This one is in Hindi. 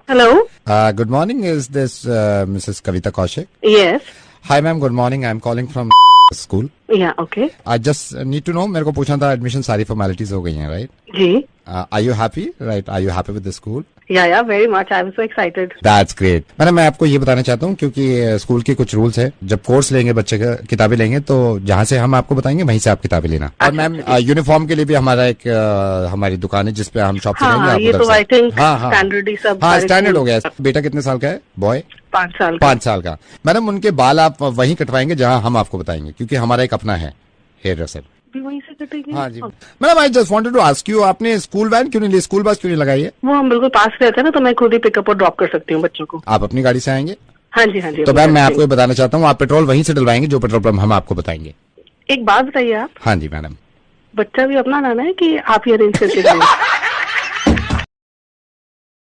Hello. Good morning. Is this Mrs. Kavita Kaushik? Yes. Hi, ma'am. Good morning. I'm calling from school. Yeah. Okay. I just need to know. मेरे को पूछना था एडमिशन सारी फॉर्मेलिटीज हो गई हैं, right? जी. Are you happy? Right? Are you happy with the school? Yeah. Very much. I'm so excited. That's great. Madam मैं आपको ये बताना चाहता हूँ क्योंकि स्कूल के कुछ रूल्स है। जब कोर्स लेंगे बच्चे का किताबें लेंगे तो जहाँ से हम आपको बताएंगे वहीं से आप किताबें लेना। और मैम यूनिफॉर्म के लिए भी हमारा एक हमारी दुकान है जिसपे हम शॉप से लेंगे। हाँ, ये तो आई थिंक स्टैंडर्ड ही सब। हाँ, स्टैंडर्ड हो गया। बेटा कितने साल का है? बॉय 5 साल। 5 साल का। मैडम उनके बाल आप वहीं कटवाएंगे जहाँ हम आपको बताएंगे क्योंकि हमारा एक अपना है हेयर ड्रेसर। वहीं से कटेंगे? हाँ जी madam, I just wanted to ask you, आपने स्कूल वैन क्यों नहीं ली, स्कूल बस क्यों नहीं लगाई है? वो हम बिल्कुल पास रहते हैं ना, तो मैं खुद ही पिकअप और ड्रॉप कर सकती हूँ बच्चों को। आप अपनी गाड़ी से आएंगे? हाँ जी, हाँ जी। तो मैम मैं आपको ये बताना चाहता हूँ, आप पेट्रोल वहीं से डलवाएंगे जो पेट्रोल पंप हम आपको बताएंगे। एक बात बताइए आप। हाँ जी मैडम। बच्चा भी अपना लाना है कि आप ही अरेंज करके देंगे?